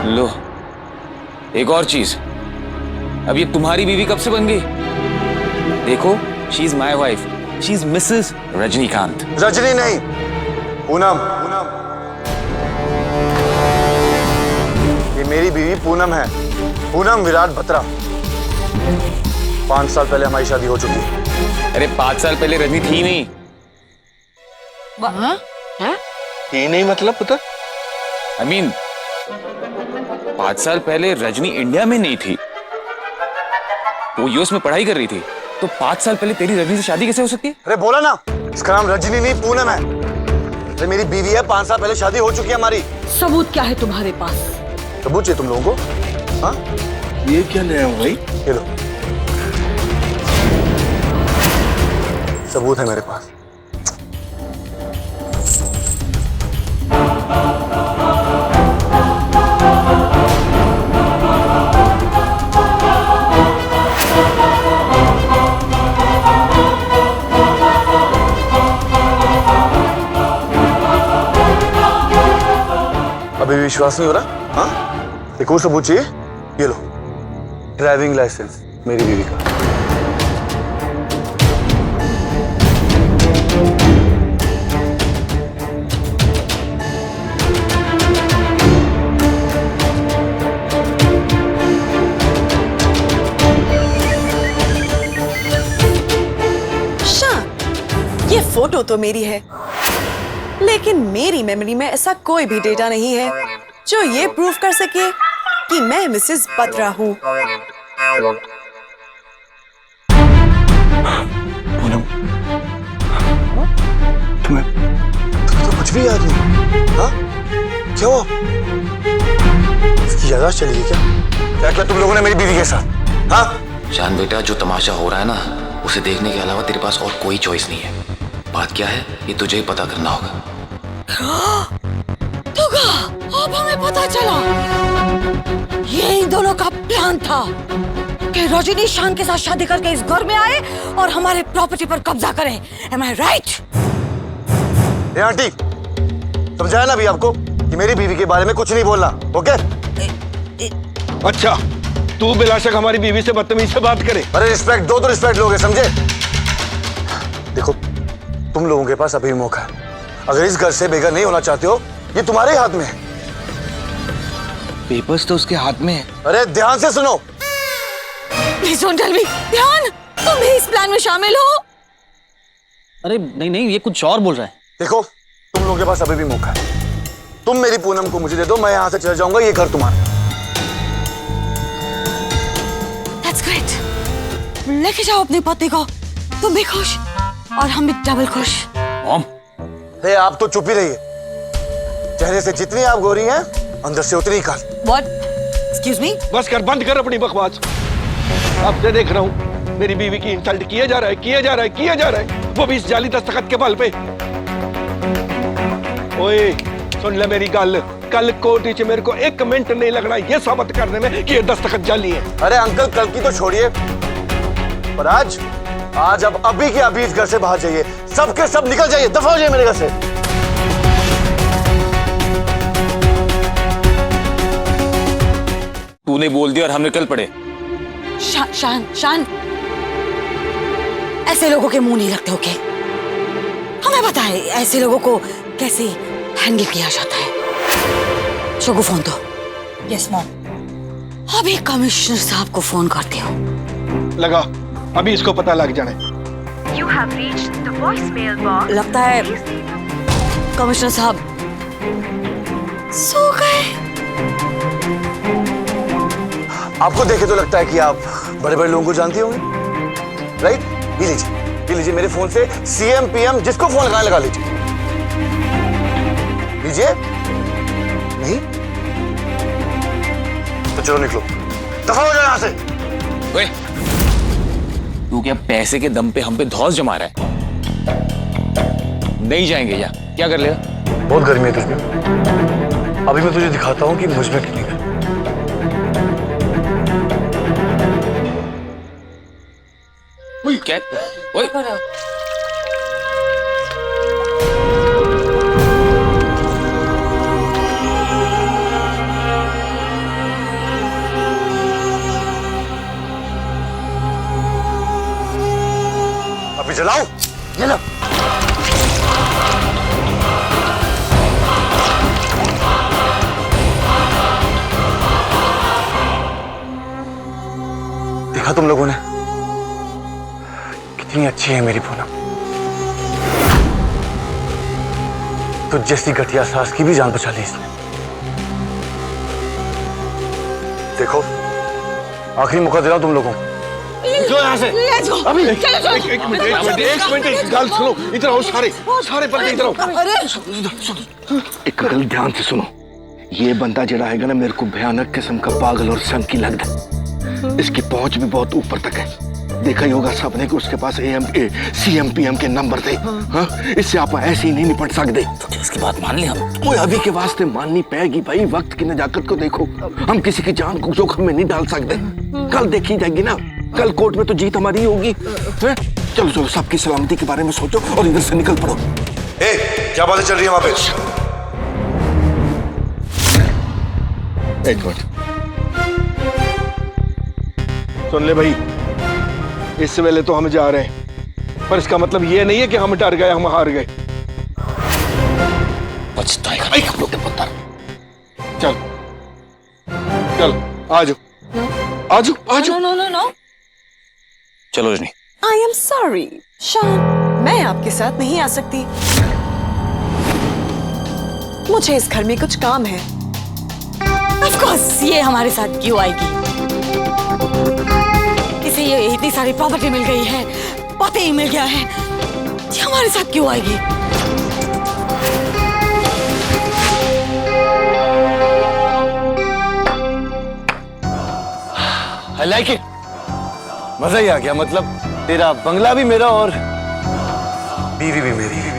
लो, एक और चीज, अब ये तुम्हारी बीवी कब से बन गई? देखो, she is my wife, she is Mrs Rajinikanth. Rajni नहीं, पूनम। ये मेरी बीवी पूनम है, पूनम विराट बत्रा। 5 साल पहले हमारी शादी हो चुकी है। अरे 5 साल पहले रजनी थी नहीं। ये नहीं मतलब पुत्र? I mean, 5 साल पहले रजनी इंडिया में नहीं थी, वो यूएस में पढ़ाई कर रही थी। तो 5 साल पहले तेरी रजनी से शादी कैसे हो सकती है? अरे बोला ना, इसका नाम रजनी नहीं पूनम है। अरे मेरी बीवी है, 5 साल पहले शादी हो चुकी है हमारी। सबूत क्या है तुम्हारे पास? सबूत चाहिए तुम लोगों को? हाँ, ये क्या नया हो भाई? ये लो, सबूत है मेरे पास। अभी विश्वास नहीं हो रहा? हाँ, एक और सबूत चाहिए? ये लो, ड्राइविंग लाइसेंस मेरी बीवी का। ये फोटो तो मेरी है, लेकिन मेरी मेमोरी में ऐसा कोई भी डेटा नहीं है जो ये प्रूव कर सके कि मैं मिसेस बत्रा हूँ। पूनम, तुम्हें तो कुछ भी याद नहीं? हाँ, क्या हुआ? इसकी याददाश्त चली गई क्या? क्या किया तुम लोगों ने मेरी बीवी के साथ? हाँ? शान बेटा, जो तमाशा हो रहा है ना, उसे देखने के अलावा तेरे पास और कोई चॉइस नहीं है। बात क्या है, ये तुझे ही पता करना होगा। अब हमें पता चला, ये इन दोनों का प्लान था कि रजनी शान के साथ शादी करके इस घर में आए और हमारे प्रॉपर्टी पर कब्जा करें। Am I right? आंटी, समझाया ना अभी आपको कि मेरी बीवी के बारे में कुछ नहीं बोलना, ओके? अच्छा, तू बिलाशक हमारी बीवी से बदतमीजी से बात करे? अरे रिस्पेक्ट दो तो रिस्पेक्ट लोगे, समझे? देखो, तुम लोगों के पास अभी मौका है। अगर इस घर से बेघर नहीं होना चाहते हो, ये तुम्हारे हाथ में है। पेपर्स तो उसके हाथ में है। अरे ध्यान से सुनो। Please don't tell me, ध्यान, तुम भी इस प्लान में शामिल हो? अरे नहीं नहीं, ये कुछ और बोल रहा है। देखो, तुम लोगों के पास अभी भी मौका है। तुम मेरी पूनम को मुझे दे दो, मैं यहाँ से चला जाऊंगा, ये घर तुम्हारा। That's great. लेके जाओ अपनी पत्नी को, तुम भी खुश और हम भी डबल खुश। मॉम, हे, आप तो चुप ही रहिए। चेहरे से जितनी आप गोरी हैं, अंदर से उतनी ही काल। What? Excuse me? बस कर, बंद कर अपनी बकवास। अब से देख रहा हूँ मेरी बीवी की इंसल्ट किया जा रहा है, किया जा रहा है, किया जा रहा है, वो भी इस जाली दस्तखत के बल पे। ओए, सुन ले मेरी गल, कल कोर्ट में मेरे को 1 मिनट नहीं लगना ये साबित करने में कि ये दस्तखत जाली है। अरे अंकल, कल की तो छोड़िए, पर आज अब अभी के अभी इस घर से बाहर जाइए, सब के सब निकल जाइए, दफा हो जाइए मेरे घर से। तूने बोल दिया और हम निकल पड़े। शान, ऐसे लोगों के मुंह नहीं लगते, ओके? हमें पता है ऐसे लोगों को कैसे हैंडल किया जाता है। शोगो, फोन दो। Yes mom. अभी कमिश्नर साहब को फोन करती हूँ। लगा, अभी इसको पता लग जाना। You have reached the voicemail box. लगता है कमिश्नर साहब सो गए। आपको देखे तो लगता है कि आप बड़े बड़े लोगों को जानती होंगी, राइट? ये लीजिए मेरे फोन से सीएम पीएम जिसको फोन लगाने लगा लीजिए। लीजिए। नहीं तो चलो निकलो, दफा हो जाओ यहाँ से। ओए, तू क्या पैसे के दम पे हम पे धौंस जमा रहा है? नहीं जाएंगे या क्या कर लेगा? बहुत गर्मी है तुझमें, अभी मैं तुझे दिखाता हूँ कि मुझ में कितनी गर्मी। क्या? ओए, जलाओ, ये लो। देखा तुम लोगों ने, कितनी अच्छी है मेरी पूनम। तो जैसी घटिया सास की भी जान बचा ली इसने। देखो, आखिरी मौका दे रहा हूं तुम लोगों को। जो यहाँ से Let's go. अभी चलो, चलो। एक मिनट गाल सुनो, इधर आओ सारे बंदे इधर आओ। अरे एक गल ध्यान से सुनो, ये बंदा जड़ा है ना मेरे को भयानक किस्म का पागल और संकी लगता है। इसकी पहुंच भी बहुत ऊपर तक है। देखा ही होगा सबने कि उसके पास CM-PM के नंबर थे। हाँ? इससे आप ऐसे ही नहीं निपट सकते। तो उसकी बात मान ली हम। ओए अभी के वास्ते माननी पड़ेगी भाई, वक्त की नजाकत को देखो। हम किसी की जान को जोखिम में नहीं डाल सकते। कल देखी जाएगी ना, कल कोर्ट में तो जीत हमारी होगी। चलो चलो, सबकी सलामती के बारे में सोचो और इधर से निकल पड़ो। क्या बातें चल रही है वहां पे? एक मिनट सुन ले भाई, इस वेले तो हम जा रहे हैं, पर इसका मतलब ये नहीं है कि हम डर गए, हम हार गए। पछताएगा हम लोग के पुत्र। चल चल, आ जाओ आ जाओ आ जाओ। नो नो नो, चलो रजनी। आई एम सॉरी शान, मैं आपके साथ नहीं आ सकती। मुझे इस घर में कुछ काम है। ऑफ कोर्स ये हमारे साथ क्यों आएगी? इसे ये इतनी सारी प्रॉपर्टी मिल गई है, पते ही मिल गया है, ये हमारे साथ क्यों आएगी? I like it. मजा ही आ गया। मतलब तेरा बंगला भी मेरा और बीवी भी मेरी।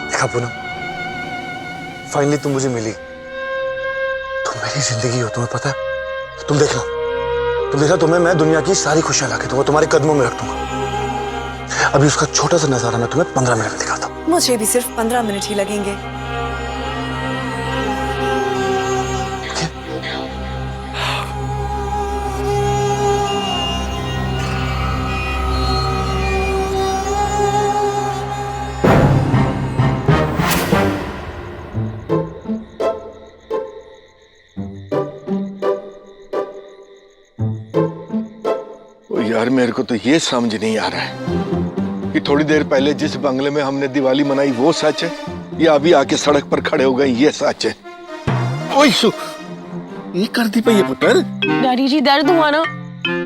देखा पूनम, फाइनली तुम मुझे मिली। तुम मेरी जिंदगी हो, तुम्हें पता है। तुम देखना तुम्हें मैं दुनिया की सारी खुशियां लाके दूंगा, तुम्हारे कदमों में रख दूंगा। अभी उसका छोटा सा नजारा मैं तुम्हें 15 मिनट में दिखाता हूं। मुझे भी सिर्फ 15 मिनट ही लगेंगे। यार मेरे को तो ये समझ नहीं आ रहा है कि थोड़ी देर पहले जिस बंगले में हमने दिवाली मनाई वो सच है, या अभी आके सड़क पर खड़े हो गए ये सच है। ओए सु, ये कर दी ये पुत्र। डैडी जी दर्द हुआ ना,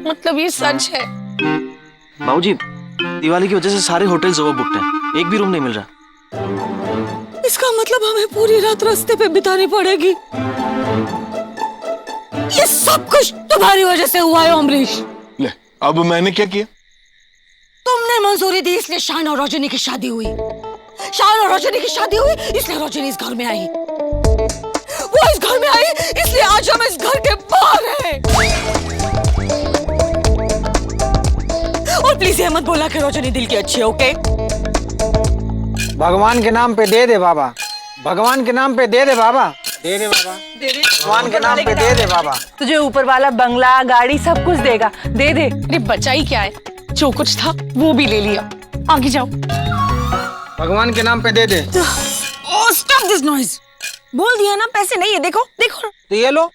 मतलब ये सच है। बाबूजी, दिवाली की वजह से सारे होटल्स ओवरबुक्ड हैं, एक भी रूम नहीं मिल रहा। इसका मतलब हमें पूरी रात रास्ते पे बितानी पड़ेगी। ये सब कुछ तुम्हारी वजह से हुआ है अमरीश। ले, अब मैंने क्या किया? तुमने मंजूरी दी इसलिए शान और रजनी की शादी हुई। शान और रजनी की शादी हुई इसलिए रजनी इस घर में आई। वो इस घर में आई इसलिए आज हम इस घर के बाहर हैं। और प्लीज ये मत बोला कि रजनी दिल की अच्छी है, ओके? भगवान के नाम पे दे दे बाबा, भगवान के नाम पे दे दे बाबा, दे दे बाबा, भगवान के नाम पे दे दे बाबा। तुझे ऊपर वाला बंगला, गाड़ी सब कुछ देगा, दे दे। अरे बचा ही क्या है, जो कुछ था वो भी ले लिया। आगे जाओ। भगवान के नाम पे दे दे। Stop this noise. बोल दिया ना, पैसे नहीं है। देखो देखो। तो ये लो,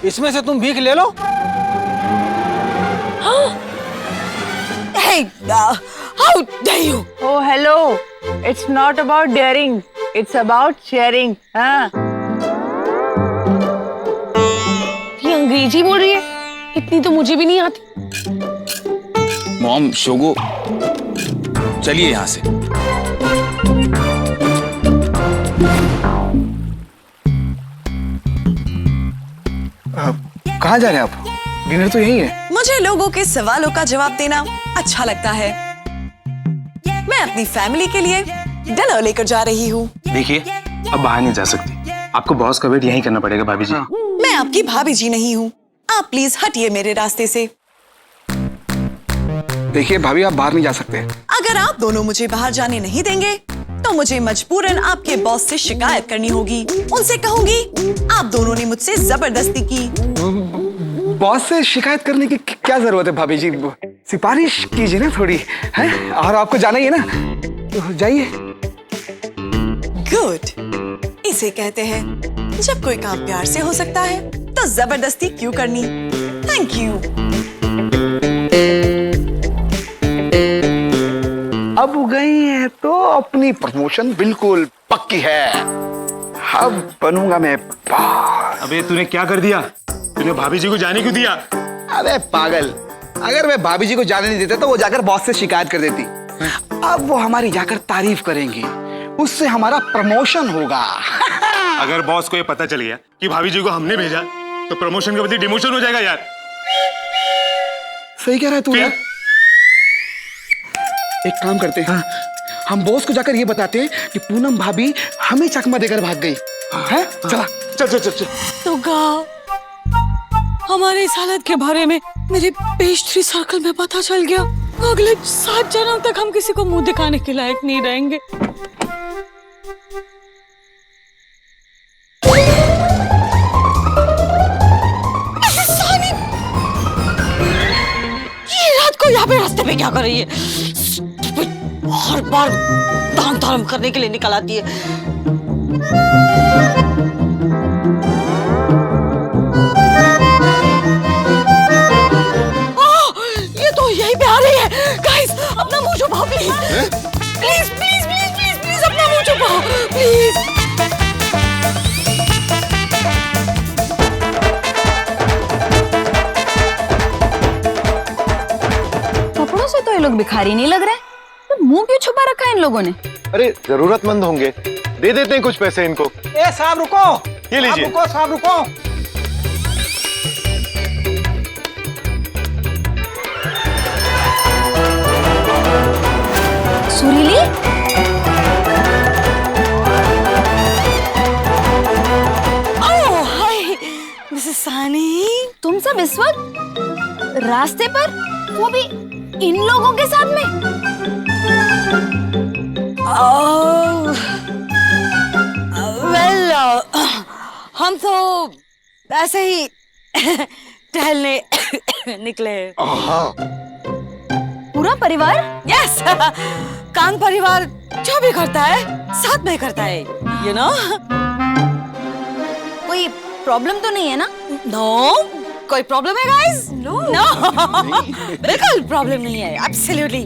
इसमें से तुम भीख ले लो। Hey, how dare you? Oh hello, it's not about daring, it's about sharing. हाँ। ये अंग्रेजी बोल रही है, इतनी तो मुझे भी नहीं आती। मॉम, शोगो, चलिए यहाँ से। कहाँ जा रहे हैं आप? डिनर तो यही है। मुझे लोगों के सवालों का जवाब देना अच्छा लगता है। मैं अपनी फैमिली के लिए डिनर लेकर जा रही हूँ। देखिए, अब बाहर नहीं जा सकती, आपको बॉस का वेट यहीं करना पड़ेगा भाभी जी। मैं आपकी भाभी जी नहीं हूँ, आप प्लीज हटिए मेरे रास्ते से। देखिए भाभी, आप बाहर नहीं जा सकते। अगर आप दोनों मुझे बाहर जाने नहीं देंगे तो मुझे मजबूरन आपके बॉस से शिकायत करनी होगी। उनसे कहूंगी आप दोनों ने मुझसे जबरदस्ती की। बॉस से शिकायत करने की क्या जरूरत है भाभी जी? सिफारिश कीजिए ना थोड़ी, है? और आपको जाना ही है ना, तो जाइए। गुड, इसे कहते हैं जब कोई काम प्यार से हो सकता है तो जबरदस्ती क्यों करनी। Thank you. अब गई है तो अपनी प्रमोशन बिल्कुल पक्की है। अब बनूंगा मैं बॉस। अबे तूने क्या कर दिया? तूने भाभी जी को जाने क्यों दिया? अबे पागल, अगर मैं भाभी जी को जाने नहीं देता तो वो जाकर बॉस से शिकायत कर देती। अब वो हमारी जाकर तारीफ करेंगी, उससे हमारा प्रमोशन होगा। अगर बॉस को ये पता चल गया कि भाभी जी को हमने भेजा तो प्रमोशन के बदले डिमोशन हो जाएगा यार। सही कह रहा है तू यार। एक काम करते हैं, हम बॉस को जाकर ये बताते हैं कि पूनम भाभी हमें चकमा देकर भाग गई है। चला, चल चल चल चल। तो हमारे इस हालत के बारे में मेरे पेस्ट्री सर्कल में पता चल गया। अगले 7 जन्म तक हम किसी को मुंह दिखाने के लायक नहीं रहेंगे। ये रात को यहाँ पे रास्ते पे क्या कर रही है? हर बार दान धर्म करने के लिए निकल आती है। ये तो यहीं पे आ रही है। गाइस, अपना मुंह छुपाओ please. Please please please please please अपना मुंह छुपाओ प्लीज। कपड़ों से तो ये लोग भिखारी नहीं लग रहे, तो मुंह क्यों छुपा रखा है इन लोगों ने? अरे जरूरतमंद होंगे, दे देते हैं कुछ पैसे इनको। ए साहब रुको, ये लीजिए। रुको साहब रुको। सुरीली, ओह हाय मिसेस सानी, तुम सब इस वक्त रास्ते पर, वो भी इन लोगों के साथ में? वेल, हम तो ऐसे ही टहलने निकले। पूरा परिवार? यस, कान परिवार जो भी करता है साथ में करता है, यू नो। कोई प्रॉब्लम तो नहीं है ना? नो, कोई प्रॉब्लम है गाइस? नो नो, बिल्कुल प्रॉब्लम नहीं है। Absolutely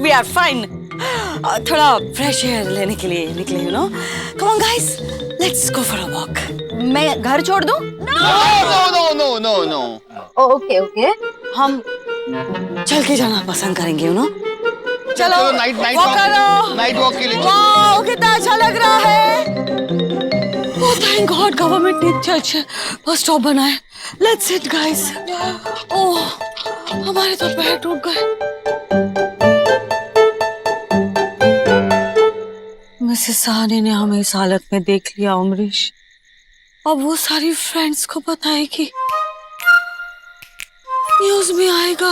we are fine. थोड़ा फ्रेश एयर लेने के लिए निकले, you know. Come on guys, let's go for a walk. मैं घर छोड़ दूं? नो। ओके ओके, हम चल के जाना पसंद करेंगे, यू नो। चलो नाइट वॉक करो। नाइट वॉक के लिए। वाओ, कितना अच्छा लग रहा है। ओह थैंक गॉड, गवर्नमेंट ने इतने अच्छे बस स्टॉप बनाए। Let's sit guys. ओह हमारे तो पैर टूट गए। मिसेस साहनी ने हमें इस हालत में देख लिया अमरीश। अब वो सारी फ्रेंड्स को बताएगी, न्यूज में आएगा।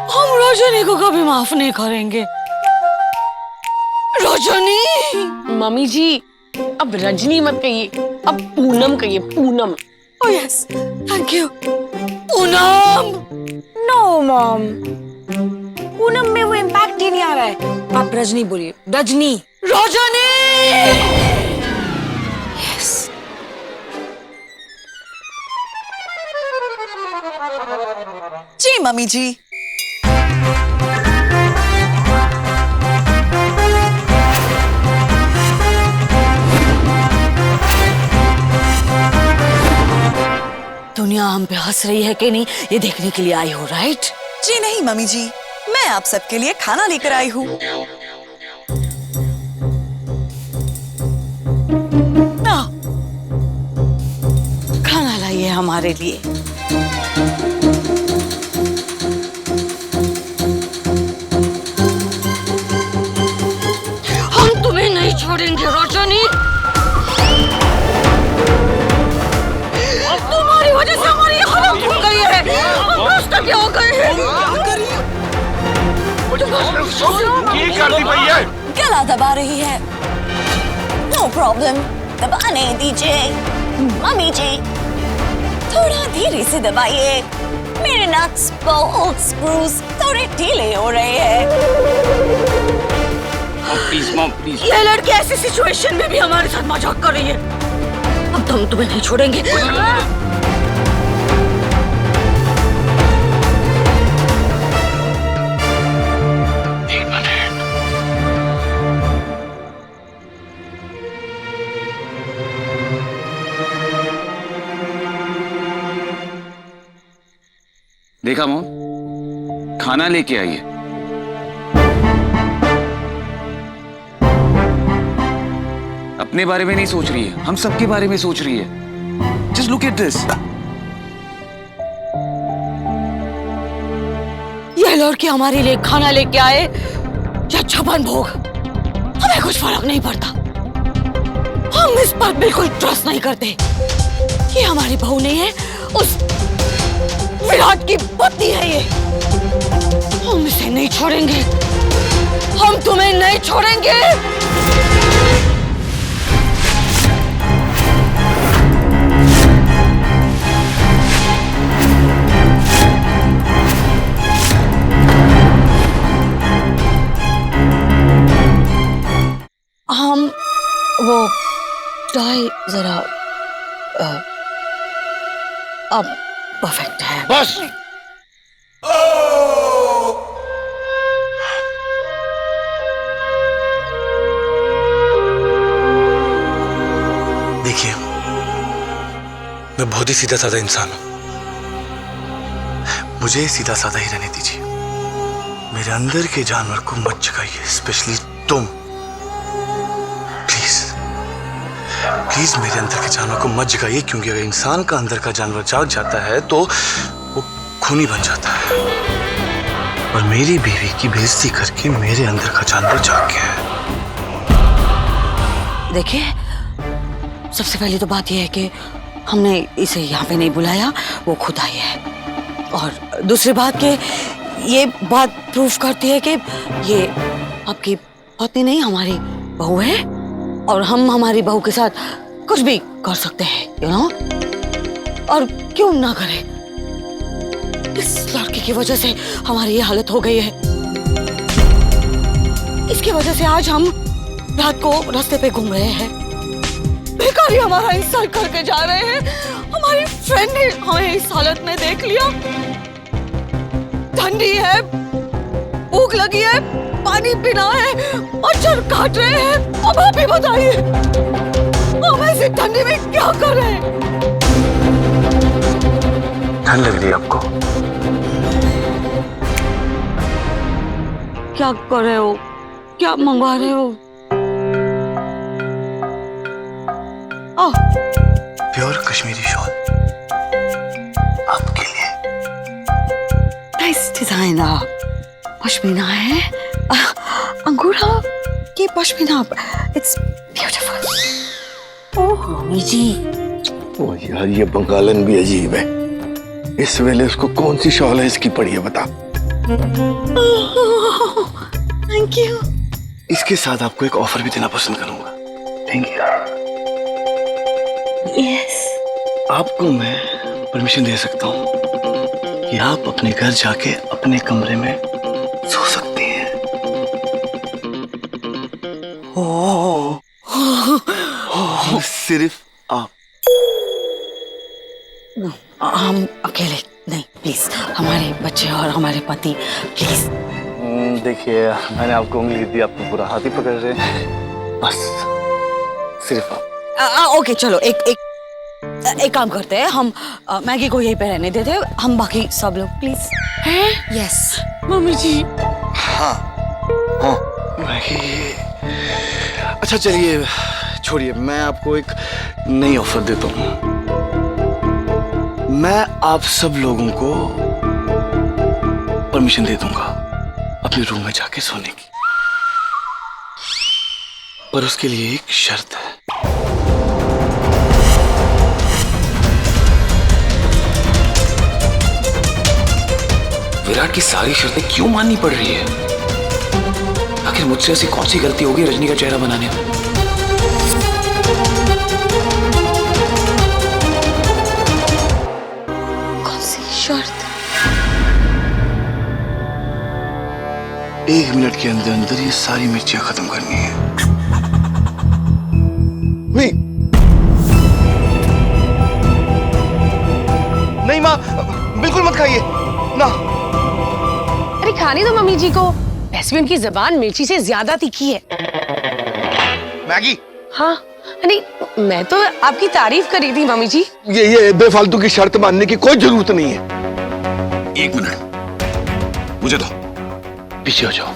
हम रजनी को कभी माफ नहीं करेंगे। रजनी! मम्मी जी, अब रजनी मत कहिए, अब पूनम कहिए, Poonam. Oh yes, thank you. Poonam! No mom, Poonam में वो इम्पैक्ट ही नहीं आ रहा है। आप रजनी बोलिए, रजनी। रजनी! यस। जी मम्मी जी। दुनिया हम पे हंस रही है कि नहीं, ये देखने के लिए आई हो, राइट? जी नहीं मम्मी जी, मैं आप सबके लिए खाना लेकर आई हूँ। खाना लाइए हमारे लिए। हम तुम्हें नहीं छोड़ेंगे रजनी। तुम्हारी वजह से हमारी हालत हो गई है, हम हो गए हैं। जल्दी भैया। गला दबा रही है। नो प्रॉब्लम, दबाने दीजिए। मम्मी जी थोड़ा धीरे से दबाइए, मेरे नट्स बोल्ट स्क्रूज थोड़े ढीले हो रहे हैं। Please mom please. ये लड़की ऐसी सिचुएशन में भी हमारे साथ मजाक कर रही है। अब तो हम तुम्हें नहीं छोड़ेंगे। देखा मोम, खाना लेके आइए। अपने बारे में नहीं सोच रही है, हम सबके बारे में सोच रही है। Just look at this. ये लड़की हमारे लिए खाना लेके आए या छप्पन भोग, हमें कुछ फर्क नहीं पड़ता। हम इस पर बिल्कुल ट्रस्ट नहीं करते। ये हमारी बहू नहीं है, उस विराट की पत्नी है ये। हम इसे नहीं छोड़ेंगे, हम तुम्हें नहीं छोड़ेंगे। हम वो चाय जरा अब परफेक्ट है। बस देखिए, मैं बहुत ही सीधा साधा इंसान हूं, मुझे सीधा साधा ही रहने दीजिए। मेरे अंदर के जानवर को मत जगाइए, स्पेशली तुम। प्लीज प्लीज मेरे अंदर के जानवर को मत जगाइए, क्योंकि अगर इंसान का अंदर का जानवर जाग जाता है तो वो खूनी बन जाता है। और मेरी बीवी की बेइज्जती करके मेरे अंदर का जानवर जाग गया है। देखिए, सबसे पहली तो बात यह है कि हमने इसे यहाँ पे नहीं बुलाया, वो खुद आई है। और दूसरी बात कि ये बात प्रूफ करती है कि ये आपकी पत्नी नहीं, हमारी बहू है। और हम हमारी बहू के साथ कुछ भी कर सकते हैं, यू नो। और क्यों ना करें, इस लड़की की वजह से हमारी ये हालत हो गई है। इसकी वजह से आज हम रात को रास्ते पे घूम रहे हैं, बेकार ही हमारा इंसल्ट करके जा रहे हैं। हमारी फ्रेंड ने हमें इस हालत में देख लिया। ठंडी है, भूख लगी है, पानी पीना है, मच्छर काट रहे हैं। अब आप ही बताइए, हम ऐसे ठंडी में क्या कर रहे हैं? ठंड लग रही है आपको? क्या कर रहे हो? क्या मंगवा रहे हो? प्योर कश्मीरी शॉल आपके लिए। Nice design. पश्मीना है, अंगूरा की pashmina. It's beautiful. Oh mummy ji. ओ यार, ये बंगालन भी अजीब है। इस वेले उसको कौन सी शॉल है इसकी पड़ी है, बता। Thank you. इसके साथ आपको एक ऑफर भी देना पसंद करूंगा। Thank you. यस। आपको मैं परमिशन दे सकता हूँ कि आप अपने घर जाके अपने कमरे में सो सकती हैं। सिर्फ आप। हम अकेले नहीं, प्लीज। हमारे बच्चे और हमारे पति, प्लीज। देखिए, मैंने आपको उंगली दी, आप तो पूरा हाथ ही पकड़ रहे हैं। बस सिर्फ आप। ओके चलो, एक काम करते हैं, हम मैगी को यहीं पे रहने देते हैं, हम बाकी सब लोग प्लीज। यस मम्मी जी। हाँ हाँ मैगी। अच्छा चलिए, छोड़िए, मैं आपको एक नई ऑफर देता हूँ। मैं आप सब लोगों को परमिशन दे दूंगा अपने रूम में जाके सोने की, पर उसके लिए एक शर्त है। विराट की सारी शर्तें क्यों माननी पड़ रही है? आखिर मुझसे ऐसी कौन सी गलती होगी रजनी का चेहरा बनाने में? कौन सी शर्त? 1 मिनट के अंदर अंदर ये सारी मिर्चियां खत्म करनी है। नहीं माँ, बिल्कुल मत खाइए ना। अरे खाने दो मम्मी जी को, वैसे भी उनकी जबान मिर्ची से ज्यादा तीखी है। मैगी? हाँ, नहीं मैं तो आपकी तारीफ कर रही थी मम्मी जी। ये बेफालतू की शर्त मानने की कोई जरूरत नहीं है। 1 मिनट, मुझे दो। पीछे हो जाओ,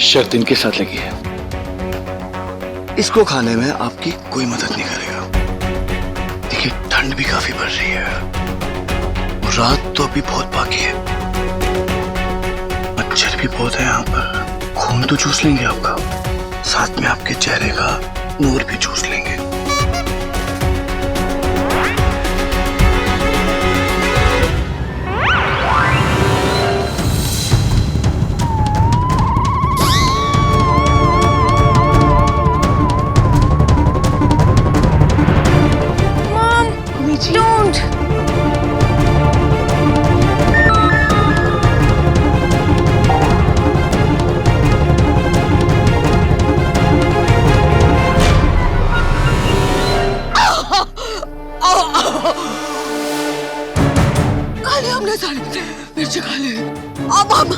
शर्त इनके साथ लगी है। इसको खाने में आपकी कोई मदद नहीं करेगा। देखिए ठंड भी काफी बढ़ रही है, रात तो अभी बहुत बाकी है, मच्छर भी बहुत है यहाँ पर। खून तो चूस लेंगे आपका, साथ में आपके चेहरे का नूर भी चूस लेंगे। Don't. खा ले हमने सारी मिर्ची खा ले। अब हम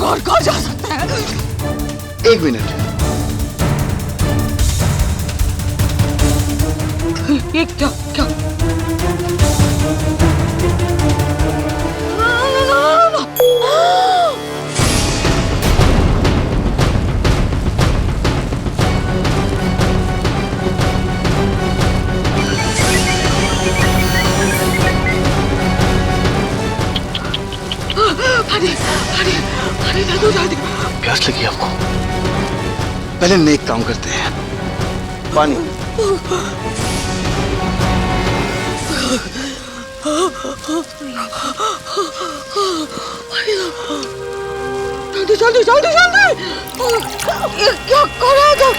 घर कहाँ जा सकते हैं? 1 मिनट। ये क्या क्या? प्यास लगी आपको? पहले नेक काम करते हैं। पानी। जल्दी जल्दी जल्दी जल्दी! ये क्या कर रहा था?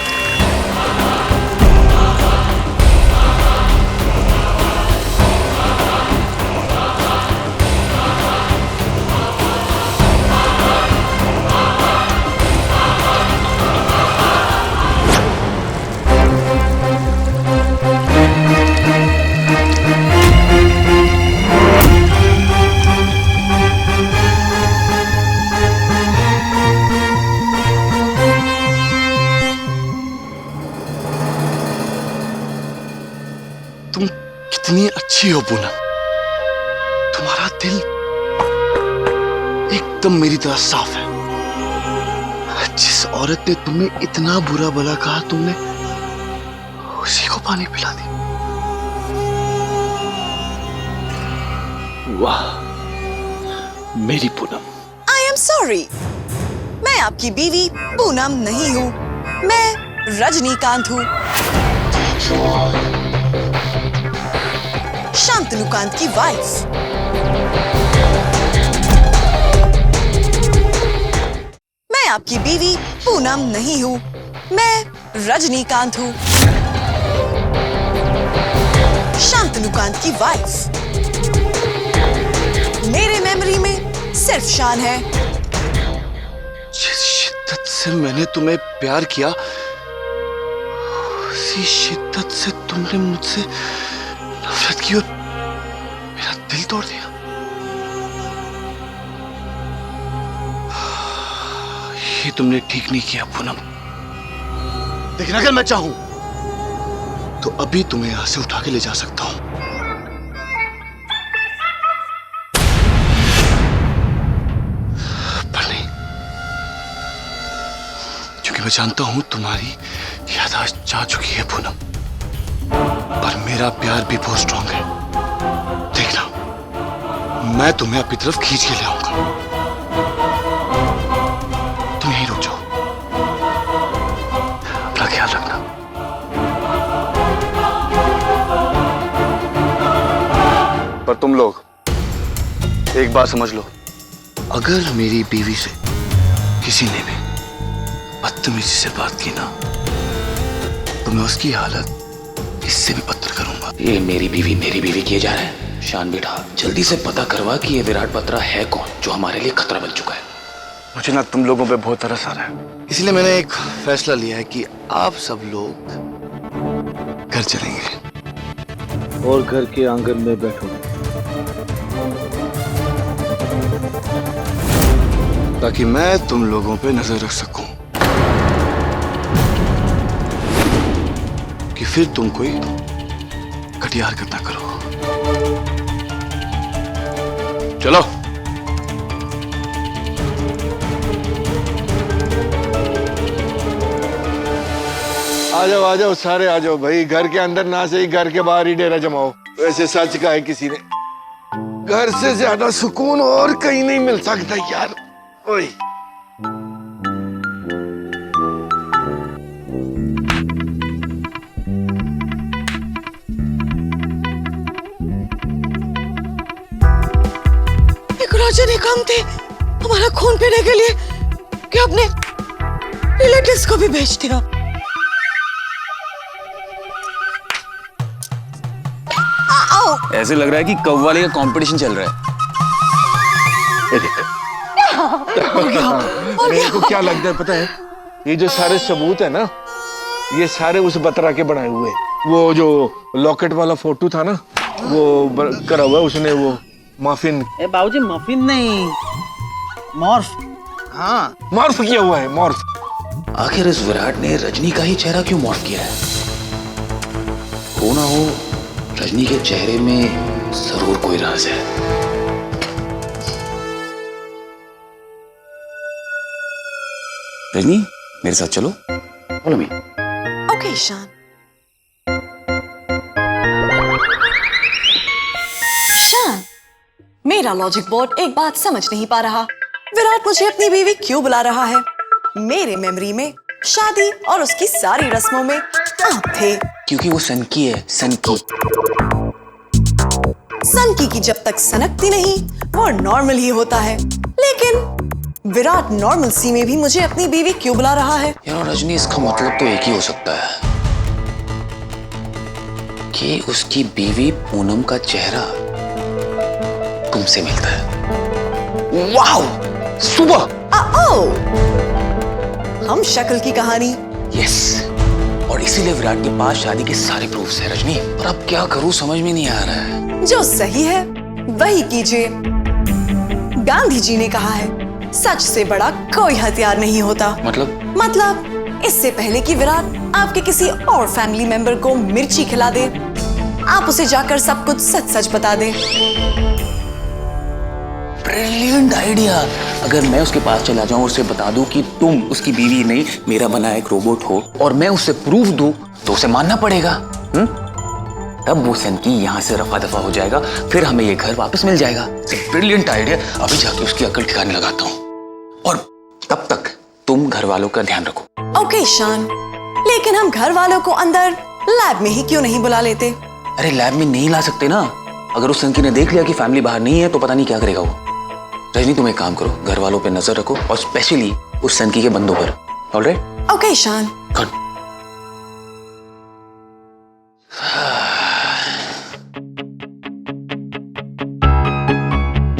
तुम कितनी अच्छी हो पूनम, तुम्हारा दिल एकदम मेरी तरह साफ है। जिस औरत ने तुम्हें इतना बुरा भला कहा, तुमने उसी को पानी पिला दी। वाह मेरी पूनम। आई एम सॉरी, मैं आपकी बीवी पूनम नहीं हूँ, मैं रजनीकांत हूँ, शांतनुकांत की वाइफ। मैं आपकी बीवी पूनम नहीं हूँ, मैं रजनीकांत हूँ, शांतनुकांत की वाइफ। मेरे मेमोरी में सिर्फ शान है। जिस शिद्दत से मैंने तुम्हें प्यार किया, उसी शिद्दत से तुमने मुझसे नफरत की और मेरा दिल तोड़ दिया। ये तुमने ठीक नहीं किया पूनम। लेकिन अगर मैं चाहूं तो अभी तुम्हें यहां से उठा के ले जा सकता हूं। पर नहीं, क्योंकि मैं जानता हूं तुम्हारी याददाश्त जा चुकी है पूनम, पर मेरा प्यार भी बहुत स्ट्रांग है। देखना, मैं तुम्हें अपनी तरफ खींच के ले आऊंगा। तुम यहीं रुक जाओ, अपना ख्याल रखना। पर तुम लोग एक बात समझ लो, अगर मेरी बीवी से किसी ने भी बदतमीजी से बात की ना तो मैं उसकी हालत इससे भी बदतर करूंगा। ये मेरी बीवी किए जा रहे हैं। शान बेटा, जल्दी से पता करवा कि ये विराट बत्रा है कौन जो हमारे लिए खतरा बन चुका है। मुझे ना तुम लोगों पे बहुत तरस आ रहा है, इसलिए मैंने एक फैसला लिया है कि आप सब लोग घर चलेंगे और घर के आंगन में बैठोगे ताकि मैं तुम लोगों पे नजर रख सकूं कि फिर तुम कोई घटिया हरकत ना करो। चलो। आ जाओ सारे आ जाओ भाई। घर के अंदर ना से ही घर के बाहर ही डेरा जमाओ। वैसे सच कहा है किसी ने, घर से ज्यादा सुकून और कहीं नहीं मिल सकता यार। ओए एक राजा ने काम थे हमारा खून पीने के लिए कि अपने रिलेटिव्स को भी भेज दिया। ऐसे लग रहा है कि कव्वाली का कंपटीशन चल रहा है। मेरे को क्या लगता है पता है, ये जो सारे सबूत है ना, ये सारे उस बत्रा के बनाए हुए। वो जो लॉकेट वाला फोटो था ना, वो करा हुआ उसने, वो मफिन। बाबूजी मफिन नहीं, मॉर्फ। हाँ मॉर्फ किया हुआ है, मॉर्फ। आखिर इस विराट ने रजनी का ही चेहरा क्यों मॉर्फ किया है? हो ना हो रजनी के चेहरे में जरूर कोई राज है। रजनी, मेरे साथ चलो। बोलो मी। ओके शान। शान, मेरा लॉजिक बोर्ड एक बात समझ नहीं पा रहा। विराट मुझे अपनी बीवी क्यों बुला रहा है? मेरे मेमोरी में शादी और उसकी सारी रस्मों में आप थे। क्योंकि वो सनकी है, सनकी। सनकी की जब तक सनकती नहीं वो नॉर्मल ही होता है, लेकिन विराट नॉर्मल सी में भी मुझे अपनी बीवी क्यों बुला रहा है? यार रजनी, इसका मतलब तो एक ही हो सकता है कि उसकी बीवी पूनम का चेहरा तुमसे मिलता है। वाओ, सुबह। हम शक्ल की कहानी। यस, और इसीलिए विराट के पास शादी के सारे प्रूफ्स हैं रजनी। पर अब क्या करूं समझ में नहीं आ रहा है। जो सही है वही कीजिए। गांधी जी ने कहा है, सच से बड़ा कोई हथियार नहीं होता। मतलब इससे पहले कि विराट आपके किसी और फैमिली मेंबर को मिर्ची खिला दे, आप उसे जाकर सब कुछ सच सच बता दे। Brilliant idea. अगर मैं उसके पास चला जाऊं और उसे बता दूं कि तुम उसकी बीवी नहीं मेरा बना एक रोबोट हो, और मैं उसे प्रूफ दूं, तो उसे मानना पड़ेगा। तब वो सनकी यहाँ से रफा दफा हो जाएगा, फिर हमें ये घर वापस मिल जाएगा। Brilliant idea. अभी जाके उसकी अकल ठिकाने लगाता हूँ, और तब तक तुम घर वालों का ध्यान रखो। ओके शान, लेकिन हम घर वालों को अंदर लैब में ही क्यों नहीं बुला लेते? अरे लैब में नहीं ला सकते ना। अगर उस सनकी ने देख लिया कि फैमिली बाहर नहीं है तो पता नहीं क्या करेगा वो। रजनी, तुम एक काम करो, घर वालों पे नजर रखो और स्पेशली उस सनकी के बंदों पर। ऑलराइट? ओके शान। गुड।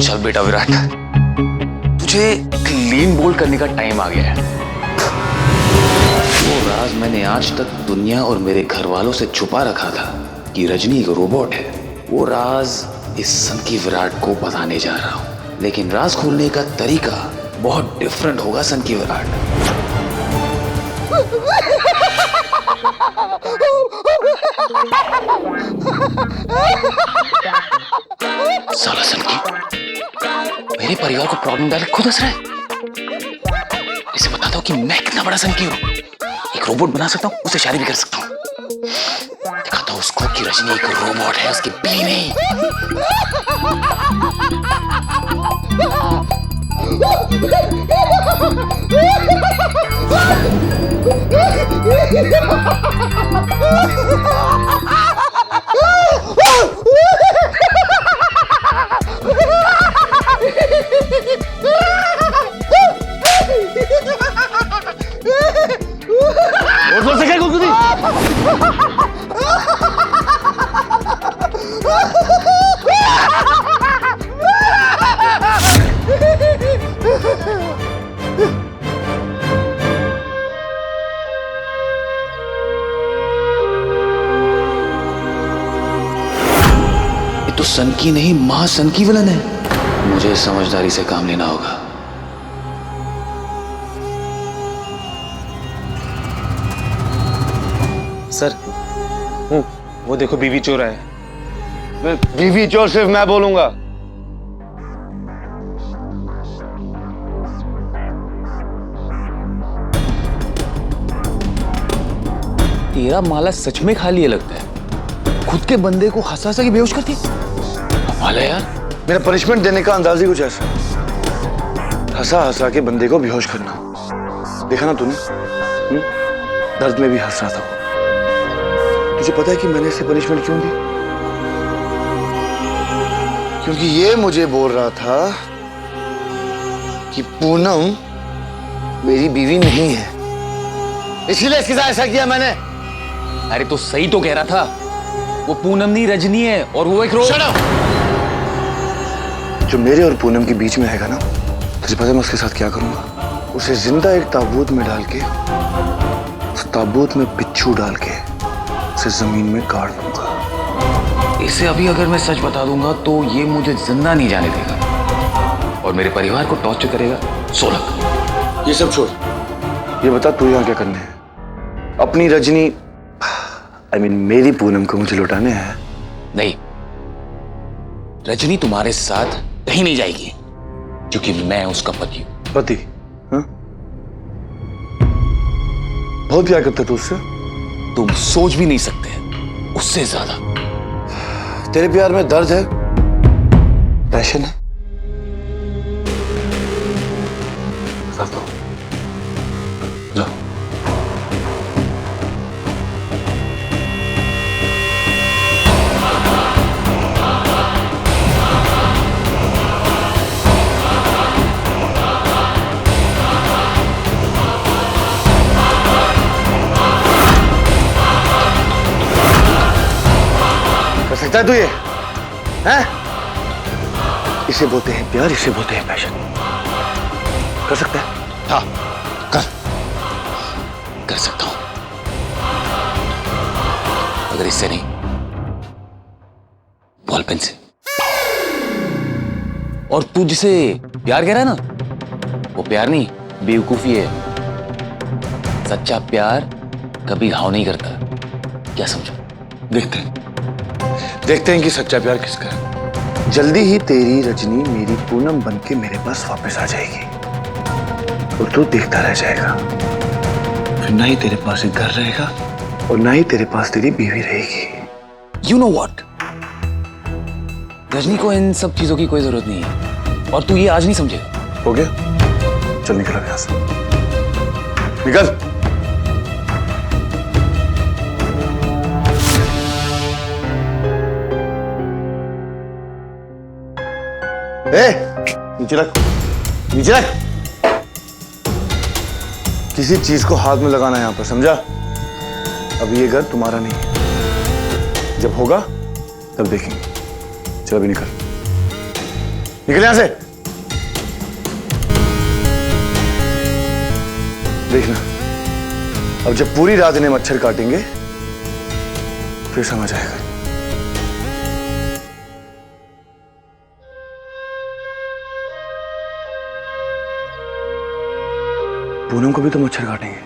चल बेटा विराट, तुझे क्लीन बोल्ड करने का टाइम आ गया है। वो राज मैंने आज तक दुनिया और मेरे घर वालों से छुपा रखा था कि रजनी एक रोबोट है, वो राज इस सनकी विराट को बताने जा रहा हूं। लेकिन राज खोलने का तरीका बहुत डिफरेंट होगा सनकी विराट। साला सनकी मेरे परिवार को प्रॉब्लम डाले खुद हंस रहा है। इसे बताता हूँ कि मैं कितना बड़ा सनकी हूँ। एक रोबोट बना सकता हूँ, उससे शादी भी कर सकता हूँ। दिखाता हूँ उसको कि रजनी एक रोबोट है, उसकी बीवी नहीं। तो सन की नहीं मां सन की विलन है। मुझे समझदारी से काम लेना होगा। सर वो देखो बीवी चोर आया। बीवी चोर सिर्फ मैं बोलूंगा। तेरा माला सच में खा लिया लगता है। खुद के बंदे को हंसा हंसा के बेहोश करती है। कमाल है यार। मेरा पनिशमेंट देने का अंदाज ही कुछ ऐसा, हंसा हंसा के बंदे को बेहोश करना। देखा ना तूने, दर्द में भी हंस रहा था वो। तुझे पता है कि मैंने इसे पनिशमेंट क्यों दी? क्योंकि ये मुझे बोल रहा था कि पूनम मेरी बीवी नहीं है, इसलिए इसके साथ ऐसा किया मैंने। अरे तो सही तो कह रहा था। वो पूनम नहीं रजनी है और वो एक जो मेरे और पूनम के बीच में हैगा ना, तुझे पता है मैं उसके साथ क्या करूंगा? उसे जिंदा एक ताबूत में डाल के, उस ताबूत में बिच्छू डाल के उसे जमीन में गाड़ दूंगा। इसे अभी अगर मैं सच बता दूंगा तो ये मुझे जिंदा नहीं जाने देगा और मेरे परिवार को टॉर्चर करेगा। सोलक, ये सब छोड़, ये बता तू यहाँ क्या करने है? अपनी रजनी मेरी पूनम को मुझे लौटाने हैं? नहीं, रजनी तुम्हारे साथ कहीं नहीं जाएगी क्योंकि मैं उसका पति हूं। पति? हाँ? बहुत प्यार करता तू उससे? तुम सोच भी नहीं सकते उससे ज्यादा। तेरे प्यार में दर्द है, पैशन है? बताता हूं, जाओ। कर सकता है तू ये? हैं? इसे बोलते हैं प्यार, इसे बोलते हैं पैशन। कर सकता है? हाँ, कर सकता हूं, अगर इससे नहीं बॉल पेन से। और तू जिसे प्यार कह रहा है ना, वो प्यार नहीं, बेवकूफी है। सच्चा प्यार कभी घाव नहीं करता। क्या समझो? देखते हैं कि सच्चा प्यार किसका है। जल्दी ही तेरी रजनी मेरी पूनम बन के मेरे पास वापस आ जाएगी और तू देखता रह जाएगा। फिर ना ही तेरे पास एक घर रहेगा और ना ही तेरे पास तेरी बीवी रहेगी। यू नो वॉट, रजनी को इन सब चीजों की कोई जरूरत नहीं है और तू ये आज नहीं समझेगा। हो गया? चल निकल यहां से, निकल। नीचे रख, नीचे रख। किसी चीज को हाथ में लगाना है यहां पर, समझा? अब ये घर तुम्हारा नहीं है, जब होगा तब देखेंगे। चल अभी निकल, निकल यहां से। देखना, अब जब पूरी रात इन्हें मच्छर काटेंगे फिर समझ आएगा। पूनम को भी तो मच्छर काटेंगे।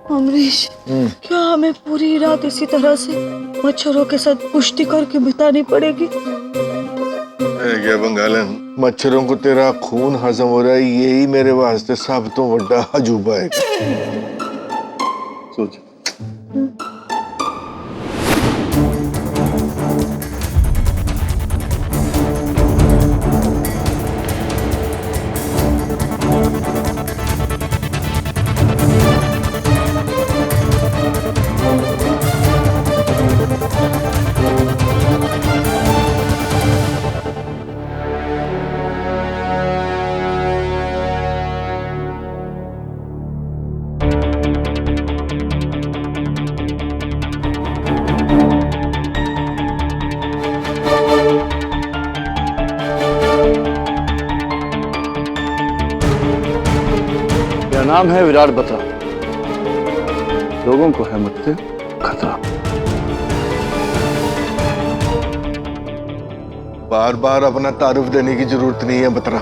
अमरीश, क्या हमें पूरी रात इसी तरह से मच्छरों के साथ कुश्ती करके बितानी पड़ेगी? क्या बंगालन, मच्छरों को तेरा खून हजम हो रहा है, यही मेरे वास्ते सब तो बड़ा अजूबा है। सोच। नाम है विराट बत्रा। लोगों को है मुझसे खतरा। बार बार अपना तारुफ देने की जरूरत नहीं है बत्रा।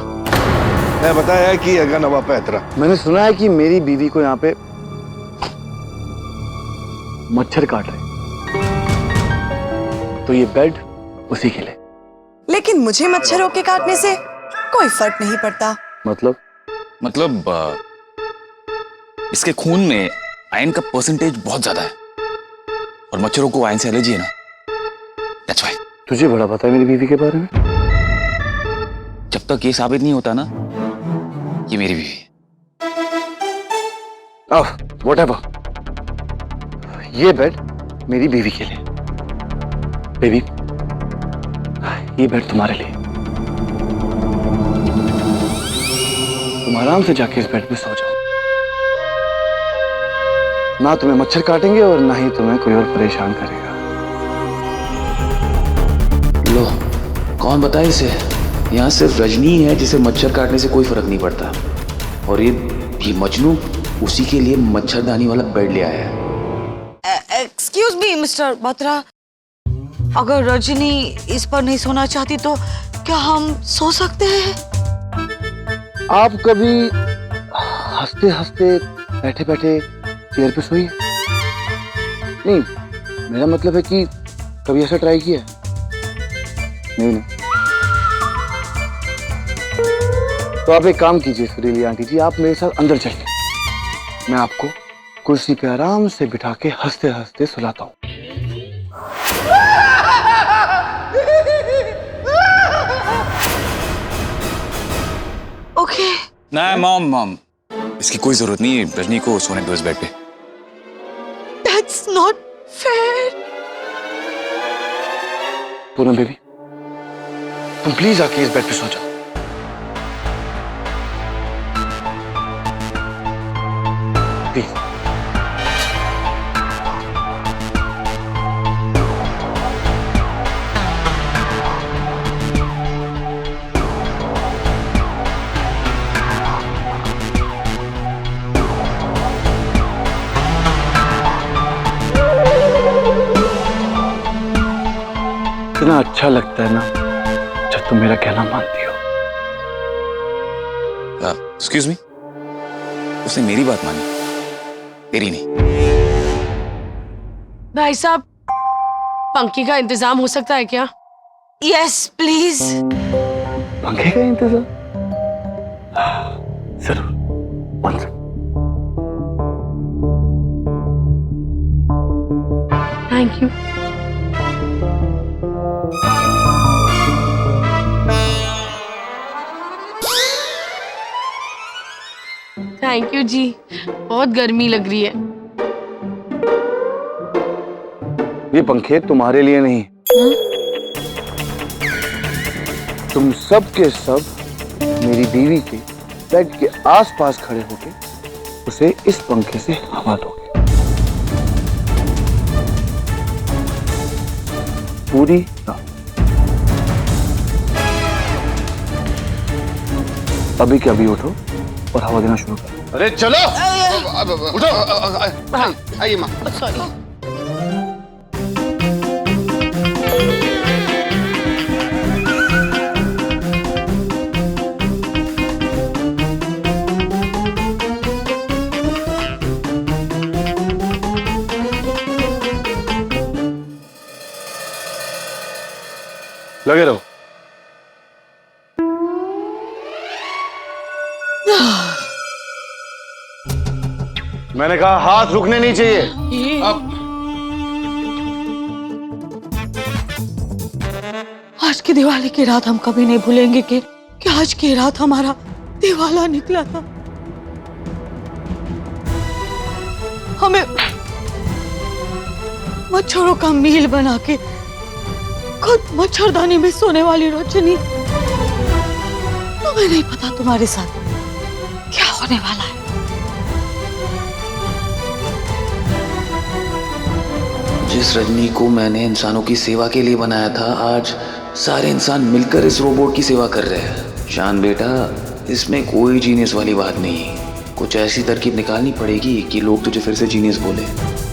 मैं बताया कि अगर नवा पैतरा। मैंने सुना है कि मेरी बीवी को यहाँ पे मच्छर काट रहे, तो ये बेड उसी के लिए। लेकिन मुझे मच्छरों के काटने से कोई फर्क नहीं पड़ता। मतलब इसके खून में आयरन का परसेंटेज बहुत ज्यादा है और मच्छरों को आयरन से एलर्जी है ना, दैट्स व्हाई। तुझे बड़ा पता है मेरी बीवी के बारे में। जब तक ये साबित नहीं होता ना ये मेरी बीवी है। व्हाटएवर, ये बेड मेरी बीवी के लिए। बेबी, ये बेड तुम्हारे लिए। तुम आराम से जाके इस बेड पे सो जाओ। ना तुम्हें मच्छर काटेंगे और ना ही तुम्हें कोई और परेशान करेगा। लो, कौन बताए इसे? यहाँ सिर्फ रजनी है जिसे मच्छर काटने से कोई फर्क नहीं पड़ता, और ये मजनू उसी के लिए मच्छरदानी वाला बेड ले आया है। एक्सक्यूज मी मिस्टर बत्रा, अगर रजनी इस पर नहीं सोना चाहती तो क्या हम सो सकते हैं? आप कभी हंसते हंसते बैठे बैठे चेयर पे सोइए। नहीं, मेरा मतलब है कि कभी ऐसा ट्राई किया? नहीं। तो आप एक काम कीजिए सुरीली आंटी जी, आप मेरे साथ अंदर चलिए। मैं आपको कुर्सी पे आराम से बिठा के हंसते हंसते सुलाता हूँ। ओके। नहीं मॉम, इसकी कोई जरूरत नहीं है। रजनी को सोने दो इस बेड पे। That's not fair. Poonam baby, तुम प्लीज आके इस बेड पे सो जाओ। प्लीज। इतना अच्छा लगता है ना जब तुम मेरा कहना मानती हो। एक्सक्यूज मी, उसने मेरी बात मानी, तेरी नहीं। भाई साहब, पंखे का इंतजाम हो सकता है क्या? Yes please. पंखे का इंतजाम? जरूर। One second. Thank you. Thank you ji, बहुत गर्मी लग रही है। ये पंखे तुम्हारे लिए नहीं, तुम सब के सब मेरी बीवी के बेड के आसपास खड़े होके उसे इस पंखे से हवा दोगे। पूरी रात। अभी के अभी उठो और हवा देना शुरू करो। अरे चलो, उठो। आइए माँ। सॉरी। लगे रहो। मैंने कहा हाथ रुकने नहीं चाहिए। अब आज की दिवाली की रात हम कभी नहीं भूलेंगे कि आज की रात हमारा दिवाला निकला था। हमें मच्छरों का मील बना के खुद मच्छरदानी में सोने वाली रजनी, तुम्हें नहीं पता तुम्हारे साथ क्या होने वाला है। जिस रजनी को मैंने इंसानों की सेवा के लिए बनाया था, आज सारे इंसान मिलकर इस रोबोट की सेवा कर रहे हैं। शान बेटा, इसमें कोई जीनियस वाली बात नहीं, कुछ ऐसी तरकीब निकालनी पड़ेगी कि लोग तुझे फिर से जीनियस बोले।